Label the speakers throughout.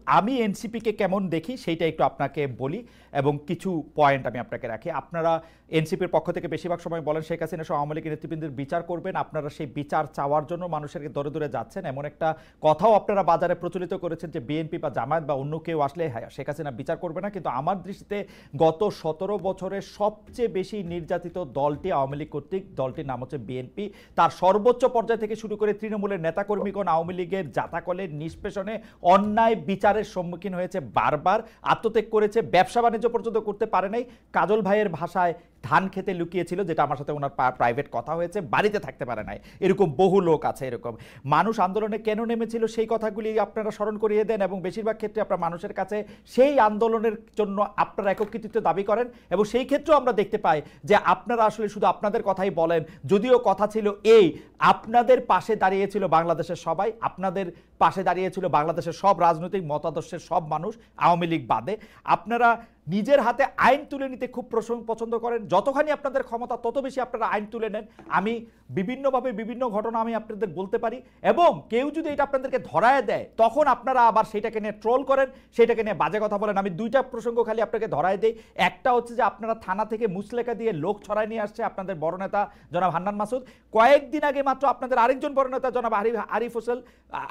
Speaker 1: আমি এনসিপিকে কেমন দেখি সেইটা একটু আপনাকে বলি এবং কিছু পয়েন্ট আমি আপনাকে রাখি। আপনারা এনসিপির পক্ষ থেকে বেশিরভাগ সময় বলেন শেখ হাসিনা সহ আওয়ামী লীগের নেতৃবৃন্দের বিচার করবেন, আপনারা সেই বিচার চাওয়ার জন্য মানুষের দরে দূরে যাচ্ছেন, এমন একটা কথাও আপনারা বাজারে প্রচলিত করেছেন যে বিএনপি বা জামায়াত বা অন্য কেউ আসলে শেখ হাসিনা বিচার করবে না। কিন্তু আমার দৃষ্টিতে গত 17 বছরে সবচেয়ে বেশি নির্যাতিত দলটি আওয়ামী লীগ কর্তৃক, দলটির নাম হচ্ছে বিএনপি। তার সর্বোচ্চ পর্যায় থেকে শুরু করে তৃণমূলের নেতাকর্মীগণ আওয়ামী লীগের জাতাকলের নিষ্পেষণে অন্যায় বিচারের সম্মুখীন হয়েছে, বারবার আত্মত্যাগ করেছে, ব্যবসা বাণিজ্য পর্যন্ত করতে পারে নাই। কাজল ভাইয়ের ভাষায় ধান খেতে লুকিয়েছিল, যেটা আমার সাথে ওনার প্রাইভেট কথা হয়েছে, বাড়িতে থাকতে পারে নাই, এরকম বহু লোক আছে। এরকম মানুষ আন্দোলনে কেন নেমেছিল সেই কথাগুলি আপনারা স্মরণ করিয়ে দেন এবং বেশিরভাগ ক্ষেত্রে আপনারা মানুষের কাছে সেই আন্দোলনের জন্য আপনারা একক কৃতিত্ব দাবি করেন এবং সেই ক্ষেত্রেও আমরা দেখতে পাই যে আপনারা আসলে শুধু আপনাদের কথাই বলেন, যদিও কথা ছিল এই আপনাদের পাশে দাঁড়িয়েছিল বাংলাদেশের সবাই, আপনাদের পাশে দাঁড়িয়েছিল বাংলাদেশের সব রাজনৈতিক মতাদর্শের সব মানুষ, আওয়ামী লীগ বাদে। আপনারা নিজের হাতে আইন তুলে নিতে খুব পছন্দ করেন, যতখানি আপনাদের ক্ষমতা তত বেশি আপনারা আইন তুলে নেন। আমি বিভিন্নভাবে বিভিন্ন ঘটনা আমি আপনাদের বলতে পারি এবং কেউ যদি এটা আপনাদেরকে ধরায় দেয় তখন আপনারা আবার সেটাকে নিয়ে ট্রোল করেন, সেটাকে নিয়ে বাজে কথা বলেন। আমি দুইটা প্রসঙ্গ খালি আপনাকে ধরায় দেই। একটা হচ্ছে যে আপনারা থানা থেকে মুসলেখা দিয়ে লোক ছড়ায় নিয়ে আসছে আপনাদের বড় নেতা জনাব হান্নান মাসুদ। কয়েকদিন আগে মাত্র আপনাদের আরেকজন বড় নেতা জনাব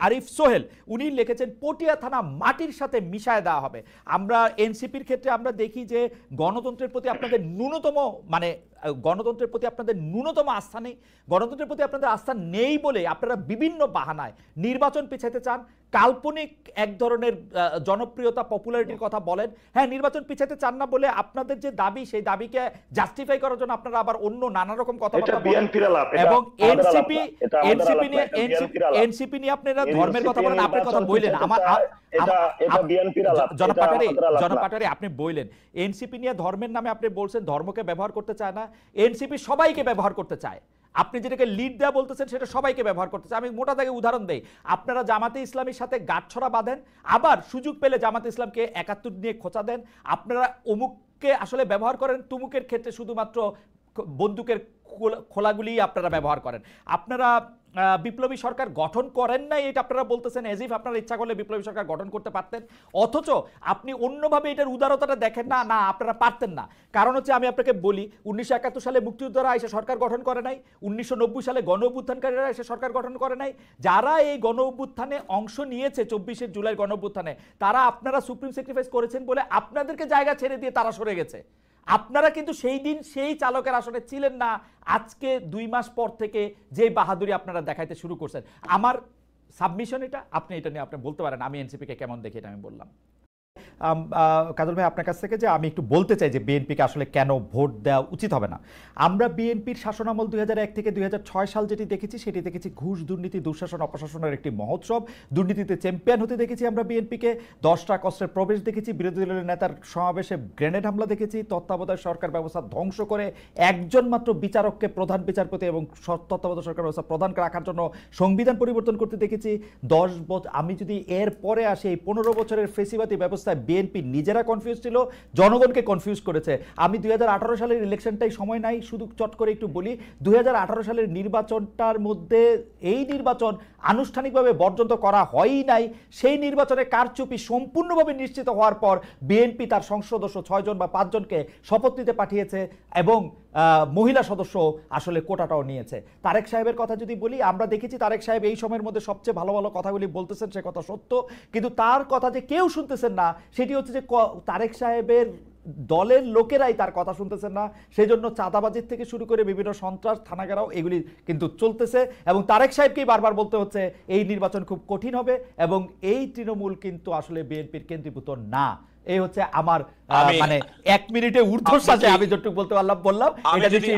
Speaker 1: আরিফ সোহেল উনি লিখেছেন পটিয়া থানা মাটির সাথে মিশায় দেওয়া হবে। আমরা এনসিপির ক্ষেত্রে আমরা দেখি যে গণতন্ত্রের প্রতি আপনাদের ন্যূনতম গণতন্ত্রের প্রতি আপনাদের ন্যূনতম আস্থা নেই। গণতন্ত্রের প্রতি আপনাদের আস্থা নেই বলে আপনারা বিভিন্ন বাহানায় নির্বাচন পিছাইতে চান, কাল্পনিক এক ধরনের জনপ্রিয়তা পপুলারিটির কথা বলেন। হ্যাঁ, নির্বাচন পিছাইতে চান না বলে আপনাদের যে দাবি সেই দাবিকে জাস্টিফাই করার জন্য আপনারা আবার অন্য নানা রকম কথাবার্তা বলেন এবং এনসিপি নিয়ে আপনারা ধর্মের কথা বলেন, আপনার কথা বললেন। জনাব পাটারি আপনি বললেন এনসিপি নিয়ে ধর্মের নামে আপনি বলছেন ধর্মকে ব্যবহার করতে চায় না, এনসিপি সবাইকে ব্যবহার করতে চায়। আপনি যেটাকে লিড দেওয়া বলতেছেন সেটা সবাইকে ব্যবহার করতে চায়। আমি মোটা দাগে উদাহরণ দেই, আপনারা জামাতে ইসলামীর সাথে গাঁটছড়া বাঁধেন, আবার সুযোগ পেলে জামাতে ইসলামকে ৭১ নিয়ে খোঁচা দেন। আপনারা অমুককে আসলে ব্যবহার করেন, তুমুকের ক্ষেত্রে শুধুমাত্র বন্দুকের খোলাগুলি আপনারা ব্যবহার করেন। আপনারা বিপ্লবী সরকার গঠন করেন নাই এটা আপনারা বলতেছেন, এজিফ আপনারা ইচ্ছা করলে বিপ্লবী সরকার গঠন করতে পারতেন, অথচ আপনি অন্যভাবে এটার উদারতাটা দেখেন না। না, আপনারা পারতেন না। কারণ হচ্ছে আমি আপনাকে বলি 1971 সালে মুক্তিযোদ্ধারা এসে সরকার গঠন করে নাই, 1990 সালে গণ অভ্যুত্থানকারীরা এসে সরকার গঠন করে নাই। যারা এই গণ অভ্যুত্থানে অংশ নিয়েছে 24শে জুলাই গণ অভ্যুত্থানে, তারা আপনারা সুপ্রিম স্যাক্রিফাইস করেছেন বলে আপনাদেরকে জায়গা ছেড়ে দিয়ে তারা সরে গেছে। আপনারা কিন্তু সেই দিন সেই চালকের আসনে ছিলেন না। আজকে 2 মাস পর থেকে যে বাহাদুরি আপনারা দেখাইতে শুরু করছেন, আমার সাবমিশন এটা, আপনি এটা নিয়ে আপনি বলতে পারেন আমি এনসিপিকে কেমন দেখি, এটা আমি বললাম। কাজল ভাই আপনার কাছ থেকে যে আমি একটু বলতে চাই যে বিএনপিকে আসলে কেন ভোট দেওয়া উচিত হবে না। আমরা বিএনপির শাসনামল 2001 থেকে 2006 সাল যেটি দেখেছি সেটি দেখেছি ঘুষ, দুর্নীতি, দুঃশাসন, অপশাসনের একটি মহোৎসব। দুর্নীতিতে চ্যাম্পিয়ন হতে দেখেছি আমরা বিএনপিকে, 10টা কষ্টের প্রবেশ দেখেছি, বিরোধী দলের নেতার সমাবেশে গ্রেনেড হামলা দেখেছি, তত্ত্বাবধায়ক সরকার ব্যবস্থা ধ্বংস করে একজন মাত্র বিচারককে প্রধান বিচারপতি এবং তত্ত্বাবধায়ক সরকার ব্যবস্থা প্রধান রাখার জন্য সংবিধান পরিবর্তন করতে দেখেছি। 10 বছর, আমি যদি এর পরে আসি এই 15 বছরের ফেসিবাদী ব্যবস্থায় বিএনপি নিজেরা কনফিউজ ছিল, জনগণকে কনফিউজ করেছে। আমি 2018 সালের ইলেকশনটাই সময় নাই, শুধু চট করে একটু বলি 2018 সালের নির্বাচনটার মধ্যে এই নির্বাচন আনুষ্ঠানিকভাবে বর্জন করা হয়ই নাই। সেই নির্বাচনে কারচুপি সম্পূর্ণভাবে নিশ্চিত হওয়ার পর বিএনপি তার সংসদ সদস্য 6 জন বা 5 জনকে শপথ নিতে পাঠিয়েছে এবং মহিলা সদস্য আসলে কোটাটাও নিয়েছে। তারেক সাহেবের কথা যদি বলি, আমরা দেখেছি তারেক সাহেব এই সময়ের মধ্যে সবচেয়ে ভালো ভালো কথাগুলি বলতেছেন, সে কথা সত্য, কিন্তু তার কথা যে কেউ শুনতেছেন না সেটি হচ্ছে যে তারেক সাহেবের দলের লোকেরাই তার কথা শুনতেছেন না। সেই জন্য চাঁদাবাজির থেকে শুরু করে বিভিন্ন সন্ত্রাস, থানাঘেরাও এগুলি কিন্তু চলতেছে এবং তারেক সাহেবকেই বারবার বলতে হচ্ছে এই নির্বাচন খুব কঠিন হবে এবং এই তৃণমূল কিন্তু আসলে বিএনপির কেন্দ্রীভূত না। এই হচ্ছে আমার মানে 1 মিনিটে ঊর্ধ্বশ্বাসে আমি যতটুকু বলতে পারলাম বললাম। এটা যদি